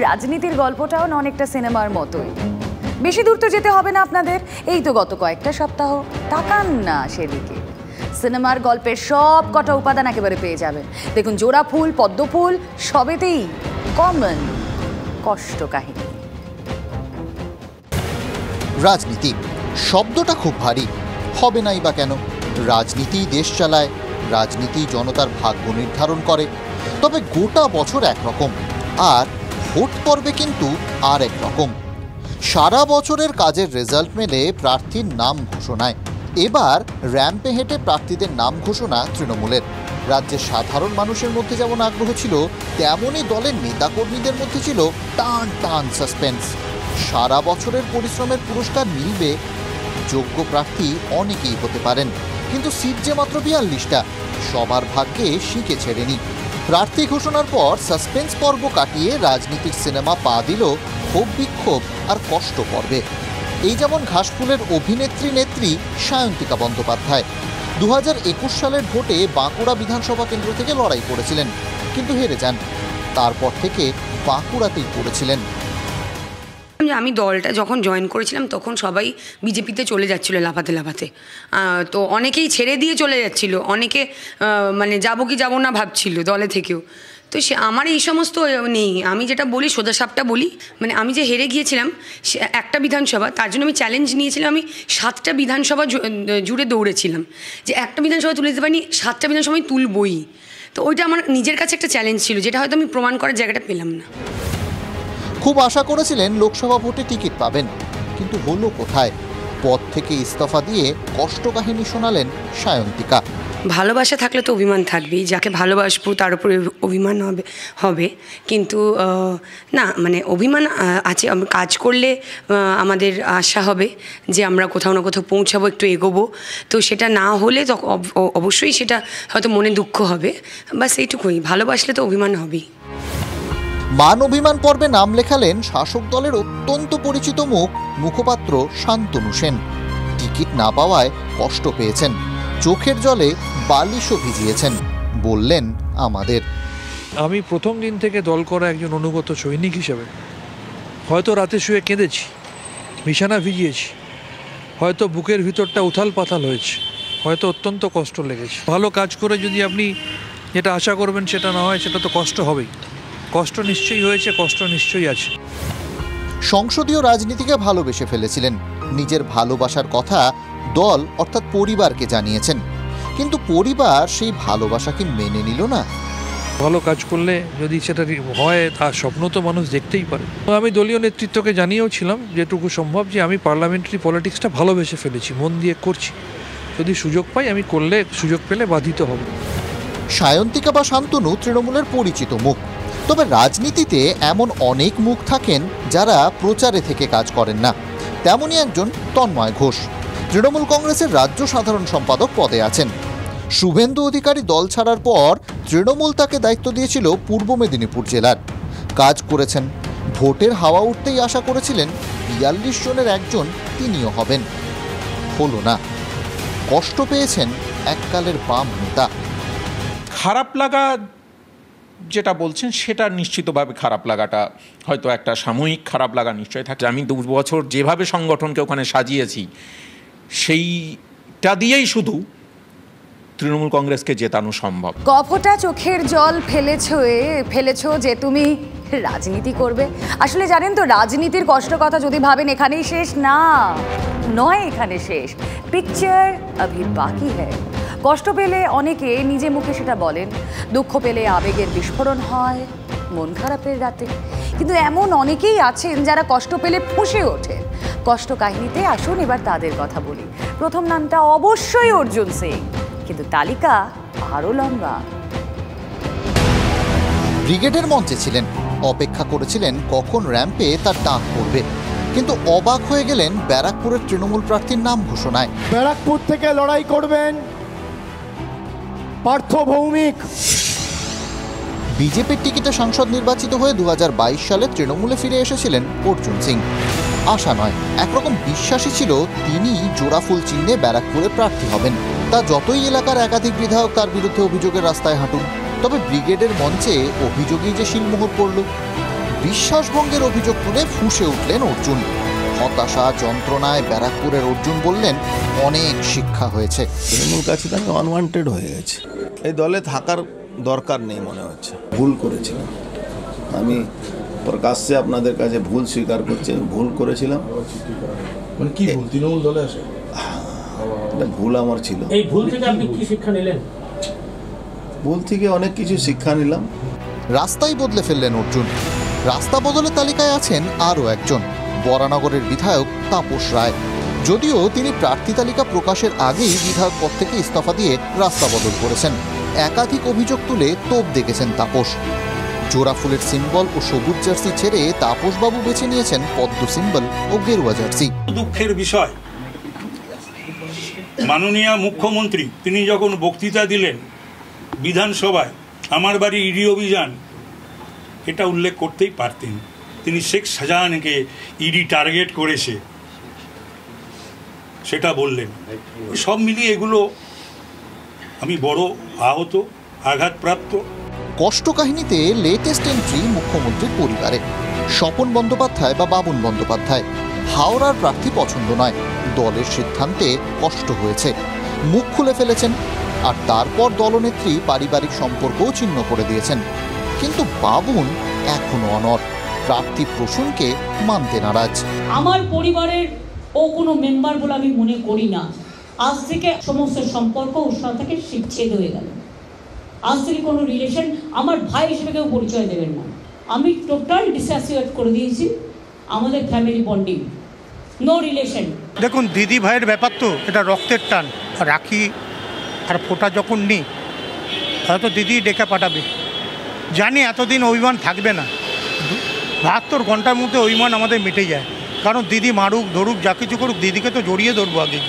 রাজনীতির গল্পটাও অনেকটা সিনেমার মতোই। বেশি দূর তো যেতে হবে না আপনাদের, এই তো গত কয়েকটা সপ্তাহ, তাকান না সেদিকে। সিনেমার গল্পের সব কটা উপাদান একেবারে পেয়ে যাবেন। দেখুন, জোড়া ফুল, পদ্ম ফুল সবেতেই কমন কষ্ট কাহিনী। রাজনীতি শব্দটা খুব ভারী, হবে নাই বা কেন? রাজনীতি দেশ চালায়, রাজনীতি জনতার ভাগ্য নির্ধারণ করে। তবে গোটা বছর একরকম, আর ভোট পর্বে কিন্তু আর এক রকম। সারা বছরের কাজের রেজাল্ট মেলে প্রার্থীর নাম ঘোষণায়। এবার র্যাম্পে হেঁটে প্রার্থীদের নাম ঘোষণা তৃণমূলের। রাজ্যের সাধারণ মানুষের মধ্যে যেমন আগ্রহ ছিল, তেমনই দলের নেতাকর্মীদের মধ্যে ছিল টান টান সাসপেন্স। সারা বছরের পরিশ্রমের পুরস্কার মিলবে। যোগ্য প্রার্থী অনেকেই হতে পারেন, কিন্তু সিট যে মাত্র 42টা, সবার ভাগ্যে শিখে ছেড়েনি। প্রার্থী ঘোষণার পর সাসপেন্স পর্ব কাটিয়ে রাজনীতির সিনেমা পা দিল ক্ষোভ, বিক্ষোভ আর কষ্ট পর্বে। এই যেমন ঘাসফুলের নেত্রী সায়ন্তিকা বন্দ্যোপাধ্যায় 2021 সালের ভোটে বাঁকুড়া বিধানসভা কেন্দ্র থেকে লড়াই করেছিলেন, কিন্তু হেরে যান। তারপর থেকে বাঁকুড়াতেই পড়েছিলেন। আমি দলটা যখন জয়েন করেছিলাম তখন সবাই বিজেপিতে চলে যাচ্ছিল লাফাতে লাফাতে, তো অনেকেই ছেড়ে দিয়ে চলে যাচ্ছিল, অনেকে মানে যাবো কি যাবো না ভাবছিল দলে থেকেও। তো সে আমার এই সমস্ত নেই। আমি যেটা বলি সোজা সাপটা বলি, মানে আমি যে হেরে গিয়েছিলাম একটা বিধানসভা, তার জন্য আমি চ্যালেঞ্জ নিয়েছিলাম। আমি 7টা বিধানসভা জুড়ে দৌড়েছিলাম যে একটা বিধানসভা তুলে দিতে পারিনি, 7টা বিধানসভা আমি তুলবই। তো ওইটা আমার নিজের কাছে একটা চ্যালেঞ্জ ছিল, যেটা হয়তো আমি প্রমাণ করার জায়গাটা পেলাম না। খুব আশা করেছিলেন লোকসভা ভোটে টিকিট পাবেন, কিন্তু হলো কোথায়? পদ থেকে ইস্তফা দিয়ে কষ্ট কাহিনী শোনালেন সায়ন্তিকা। ভালোবাসা থাকলে তো অভিমান থাকবেই, যাকে ভালোবাসবো তার উপরে অভিমান হবে কিন্তু না, মানে অভিমান আছে। কাজ করলে আমাদের আশা হবে যে আমরা কোথাও না কোথাও পৌঁছাবো, একটু এগোবো। তো সেটা না হলে অবশ্যই সেটা হয়তো মনে দুঃখ হবে, বাস এইটুকুই। ভালোবাসলে তো অভিমান হবেই। মান অভিমান পর্বে নাম লেখালেন শাসক দলের অত্যন্ত পরিচিত মুখপাত্র শান্তনু সেন। টিকিট না পাওয়ায় কষ্ট পেয়েছেন, চোখের জলে বালিশও ভিজিয়েছেন। বললেন, আমি প্রথম দিন থেকে দল করা একজন অনুগত সৈনিক হিসেবে হয়তো রাতে শুয়ে কেঁদেছি, বিছানা ভিজিয়েছি, হয়তো বুকের ভিতরটা উথাল পাথাল হয়েছে, হয়তো অত্যন্ত কষ্ট লেগেছে। ভালো কাজ করে যদি আপনি যেটা আশা করবেন সেটা না হয়, সেটা তো কষ্ট হবেই। কষ্ট নিশ্চয়ই হয়েছে, কষ্ট নিশ্চয়ই আছে। সংসদীয় রাজনীতিকে ভালোবেসে ফেলেছিলেন, নিজের ভালোবাসার কথা দল অর্থাৎ পরিবারকে জানিয়েছেন, কিন্তু পরিবার সেই ভালোবাসাকে মেনে নিল না। ভালো কাজ করলে যদি সেটা হয়, তার স্বপ্ন তো মানুষ দেখতেই পারে। আমি দলীয় নেতৃত্বকে জানিয়েও ছিলাম যেটুকু সম্ভব যে আমি পার্লামেন্টারি পলিটিক্সটা ভালোবেসে ফেলেছি, মন দিয়ে করছি। যদি সুযোগ পাই, আমি করলে, সুযোগ পেলে বাধিত হব। সায়ন্তিকা বা শান্তনু তৃণমূলের পরিচিত মুখ, তবে রাজনীতিতে এমন অনেক মুখ থাকেন যারা প্রচারে থেকে কাজ করেন না। তেমনই একজন তন্ময় ঘোষ, তৃণমূল কংগ্রেসের রাজ্য সাধারণ সম্পাদক পদে আছেন। শুভেন্দু অধিকারী দল ছাড়ার পর তৃণমূল তাকে দায়িত্ব দিয়েছিল পূর্ব মেদিনীপুর জেলার। কাজ করেছেন, ভোটের হাওয়া উঠতেই আশা করেছিলেন 42 জনের একজন তিনিও হবেন। হলো না। কষ্ট পেয়েছেন এককালের বাম নেতা। খারাপ লাগা যেটা বলছেন সেটা নিশ্চিতভাবে খারাপ লাগাটা হয়তো একটা সাময়িক খারাপ লাগা নিশ্চয়ই থাকে। আমি 2 বছর যেভাবে সংগঠনকে ওখানে সাজিয়েছি, সেইটা দিয়েই শুধু তৃণমূল কংগ্রেসকে জেতানো সম্ভব। কফটা চোখের জল ফেলেছো যে তুমি রাজনীতি করবে। আসলে জানেন তো, রাজনীতির কষ্ট কথা যদি ভাবেন এখানেই শেষ, না নয়, এখানে শেষ। পিকচার আভি বাকি হ্যায়। কষ্ট পেলে অনেকে নিজে মুখে সেটা বলেন, দুঃখ পেলে আবেগের বিস্ফোরণ হয় মন খারাপের রাতে। কিন্তু এমন অনেকেই আছেন যারা কষ্ট পেলে ফুঁসে ওঠেন। কষ্ট কাহিনীতে আসুন এবার তাদের কথা বলি। প্রথম নামটা অবশ্যই অর্জুন সিং, কিন্তু তালিকা আরও লম্বা। ব্রিগেডের মঞ্চে ছিলেন, অপেক্ষা করেছিলেন কখন র্যাম্পে তার ডাক পড়বে, কিন্তু অবাক হয়ে গেলেন ব্যারাকপুরের তৃণমূল প্রার্থীর নাম ঘোষণায়। ব্যারাকপুর থেকে লড়াই করবেন পার্থ ভৌমিক। বিজেপির টিকিটে সাংসদ নির্বাচিত হয়ে 2022 সালে তৃণমূলে ফিরে এসেছিলেন অর্জুন সিং। আশা নয়, একরকম বিশ্বাসী ছিল তিনি জোড়াফুল চিহ্নে ব্যারাকপুরে প্রার্থী হবেন। তা যতই এলাকার একাধিক বিধায়ক তার বিরুদ্ধে অভিযোগের রাস্তায় হাঁটুন, তবে ব্রিগেডের মঞ্চে অভিযোগেই যে শিলমোহর পড়ল। বিশ্বাসভঙ্গের অভিযোগ তুলে ফুঁসে উঠলেন অর্জুন। হতাশা যন্ত্রণায় ব্যারাকপুরের অর্জুন বললেন, অনেক শিক্ষা হয়েছে। তৃণমূল কাছে আমি অনওয়ান্টেড হয়ে গেছে, এই দলে থাকার দরকার নেই মনে হচ্ছে। ভুল করেছিলাম, আমি প্রকাশ্যে আপনাদের কাছে ভুল স্বীকার করছি, ভুল করেছিলাম। মানে কি ভুল? তৃণমূল দলে আসে এটা ভুল আমার ছিল। এই ভুল থেকে আপনি কি শিক্ষা নিলেন? ভুল থেকে অনেক কিছু শিক্ষা নিলাম। রাস্তাই বদলে ফেললেন অর্জুন। রাস্তা বদলের তালিকায় আছেন আরও একজন, বরানগরের বিধায়ক তাপস রায়। যদিও তিনি প্রার্থী তালিকা প্রকাশের আগেই বিধায়ক পদ থেকে ইস্তফা দিয়ে রাস্তা বদল করেছেন। একাধিক অভিযোগ তুলে তোপ দেখেছেন তাপস। জোড়া ফুলের সিম্বল ও সবুজ জার্সি ছেড়ে তাপসবাবু বেছে নিয়েছেন পদ্ম সিম্বল ও গেরুয়া জার্সি। দুঃখের বিষয়, মাননীয় মুখ্যমন্ত্রী তিনি যখন বক্তৃতা দিলেন বিধানসভায়, আমার বাড়ি ইডি অভিযান, এটা উল্লেখ করতেই পারতেন। তিনি শেখ শাহজাহানকে ইডি টার্গেট করেছে সেটা বললেন। সব মিলিয়ে এগুলো আমি বড় আহত, আঘাতপ্রাপ্ত। কষ্ট কাহিনীতে লেটেস্ট এন্ট্রি মুখ্যমন্ত্রীর পরিবারে। স্বপন বন্দ্যোপাধ্যায় বা বাবুন বন্দ্যোপাধ্যায়। হাওড়ার প্রার্থী পছন্দ নয়, দলের সিদ্ধান্তে কষ্ট হয়েছে, মুখ খুলে ফেলেছেন। আর তারপর দলনেত্রী পারিবারিক সম্পর্কও ছিন্ন করে দিয়েছেন। কিন্তু বাবুন এখনো অনড়, প্রার্থী প্রসূনকে মানতে নারাজ। আমার পরিবারের ও কোনো মেম্বার বলে আমি মনে করি না। আজ থেকে সমস্ত সম্পর্ক ওর সাথে শিবচ্ছেদ হয়ে গেল। আজ থেকে কোনো রিলেশন আমার ভাই হিসেবে কেউ পরিচয় দেবেন না। আমি টোটাল ডিসঅ্যাসোসিয়েট করে দিয়েছি আমাদের ফ্যামিলি বন্ডিং, নো রিলেশন। দেখুন, দিদি ভাইয়ের ব্যাপার তো এটা রক্তের টান, রাখি আর ফোঁটা যখন নেই হয়তো দিদি ডেকে পাঠাবে। জানি এতদিন অভিমান থাকবে না, 72 ঘন্টার মধ্যে অভিমান আমাদের মিটে যায়। কারণ দিদি মারুক ধরুক যা কিছু করুক, দিদিকে তো জড়িয়ে ধরবো আগে।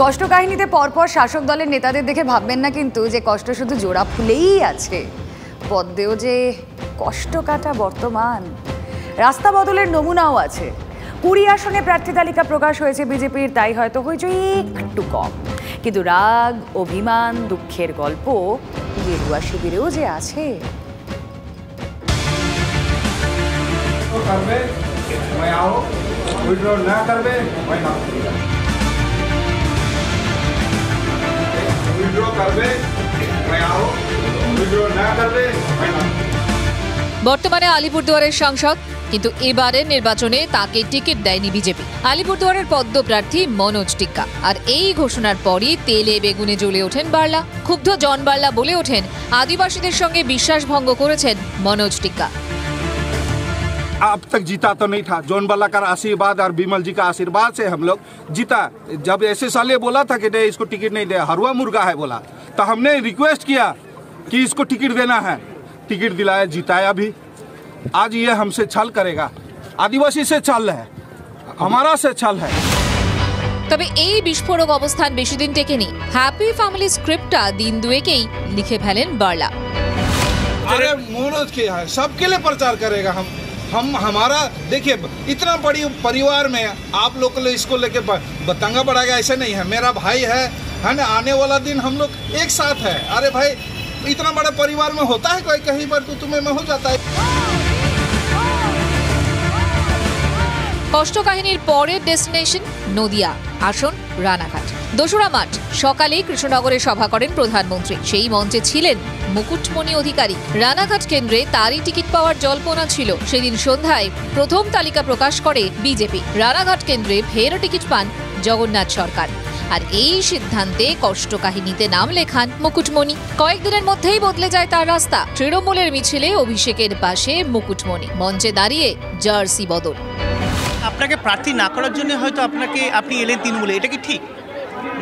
কষ্ট কাহিনীতে পরপর শাসক দলের নেতাদের দেখে ভাববেন না কিন্তু যে কষ্ট শুধু জোড়া ফুলেই আছে। পদ্মেও যে কষ্ট কাটা বর্তমান। রাস্তা বদলের নমুনাও আছে। 20 আসনে প্রার্থী তালিকা প্রকাশ হয়েছে বিজেপির, তাই হয়তো হইচই একটু কম। কিন্তু রাগ, অভিমান, দুঃখের গল্প গেরুয়া শিবিরেও যে আছে। বর্তমানে আলিপুরদুয়ারের সাংসদ, কিন্তু এবারের নির্বাচনে তাকে টিকিট দেয়নি বিজেপি। আলিপুরদুয়ারের পদ্ম প্রার্থী মনোজ টিক্কা। আর এই ঘোষণার পরই তেলে বেগুনে জ্বলে ওঠেন বার্লা। ক্ষুব্ধ জন বার্লা বলে ওঠেন, আদিবাসীদের সঙ্গে বিশ্বাস ভঙ্গ করেছেন মনোজ টিক্কা। अब तक जीता तो नहीं था, जॉन बाला का आशीर्वाद और बिमल जी का आशीर्वाद से हम लोग जीता। जब ऐसे साले बोला था कि नहीं इसको टिकट नहीं दे, हरुआ मुर्गा है बोला, तो हमने रिक्वेस्ट किया कि इसको टिकट देना है, टिकट दिलाया, जिताया भी। आज ये हमसे छल करेगा, आदिवासी से छल है, हमारा से छल है। তবে এই বিস্ফোরক অবস্থান বেশি দিন টেকেনি। হ্যাপি ফ্যামিলি স্ক্রিপ্টটা দিন দুয়েকেই লিখে ফেলেন বার্লা। अरे मनोज के सबके लिए प्रचार करेगा। हम हमारा देखिए, इतना बड़ी परिवार में आप लोग इसको लेके बतंगा बढ़ाएगा ऐसा नहीं है। मेरा भाई है ना, आने वाला दिन हम लोग एक साथ है। अरे भाई, इतना बड़ा परिवार में होता है कोई, कहीं पर तो तुम्हें में हो जाता है। কষ্ট কাহিনীর পরের ডেস্টিনেশন নদিয়া, আসন রানাঘাট। ২রা মার্চ সকালে কৃষ্ণনগরে সভা করেন প্রধানমন্ত্রী। সেই মঞ্চে ছিলেন মুকুটমণি অধিকারী। রানাঘাট কেন্দ্রে তারই টিকিট পাওয়ার জল্পনা ছিল। সেদিন সন্ধ্যায় প্রথম তালিকা প্রকাশ করে বিজেপি। রানাঘাট কেন্দ্রে ফের টিকিট পান জগন্নাথ সরকার। আর এই সিদ্ধান্তে কষ্ট কাহিনীতে নাম লেখান মুকুটমণি। কয়েকদিনের মধ্যেই বদলে যায় তার রাস্তা। তৃণমূলের মিছিলে অভিষেকের পাশে মুকুটমণি, মঞ্চে দাঁড়িয়ে জার্সি বদল। আপনাকে প্রার্থী না করার জন্য হয়তো আপনি এলেন তৃণমূলে, এটা কি ঠিক?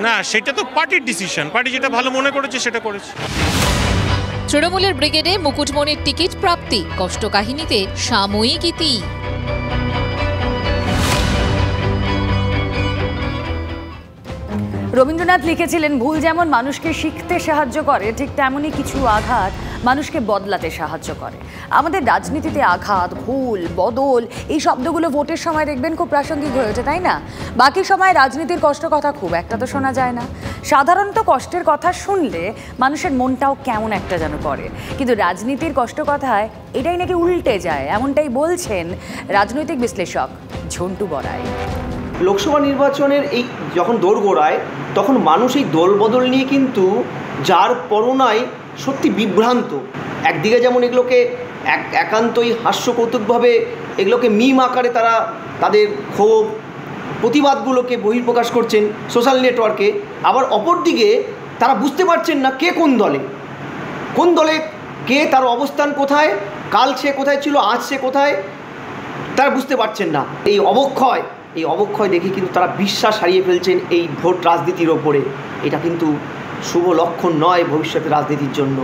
না, সেটা তো পার্টির ডিসিশন, পার্টি যেটা ভালো মনে করেছে সেটা করেছে। তৃণমূলের ব্রিগেডে মুকুটমণির টিকিট প্রাপ্তি কষ্ট কাহিনীতে সাময়িক ইতি। রবীন্দ্রনাথ লিখেছিলেন, ভুল যেমন মানুষকে শিখতে সাহায্য করে, ঠিক তেমনই কিছু আঘাত মানুষকে বদলাতে সাহায্য করে। আমাদের রাজনীতিতে আঘাত, ভুল, বদল এই শব্দগুলো ভোটের সময় দেখবেন খুব প্রাসঙ্গিক হয়ে ওঠে, তাই না? বাকি সময় রাজনীতির কষ্ট কথা খুব একটা তো শোনা যায় না। সাধারণত কষ্টের কথা শুনলে মানুষের মনটাও কেমন একটা যেন করে, কিন্তু রাজনীতির কষ্ট কথায় এটাই নাকি উল্টে যায়, এমনটাই বলছেন রাজনৈতিক বিশ্লেষক ঝন্টু বড়াই। লোকসভা নির্বাচনের এই যখন দোরগোড়ায় তখন মানুষ এই দলবদল নিয়ে কিন্তু যার পরনায় সত্যি বিভ্রান্ত। একদিকে যেমন এগুলোকে একান্তই হাস্যকৌতুকভাবে এগুলোকে মিম আকারে তারা তাদের ক্ষোভ প্রতিবাদগুলোকে বহিঃপ্রকাশ করছেন সোশ্যাল নেটওয়ার্কে, আবার অপরদিকে তারা বুঝতে পারছেন না কে কোন দলে কে, তার অবস্থান কোথায়, কাল সে কোথায় ছিল, আজ সে কোথায়, তারা বুঝতে পারছেন না। এই অবক্ষয় দেখে কিন্তু তারা বিশ্বাস হারিয়ে ফেলছেন এই ভোট রাজনীতির ওপরে। এটা কিন্তু শুভ লক্ষণ নয় ভবিষ্যতের রাজনীতির জন্য।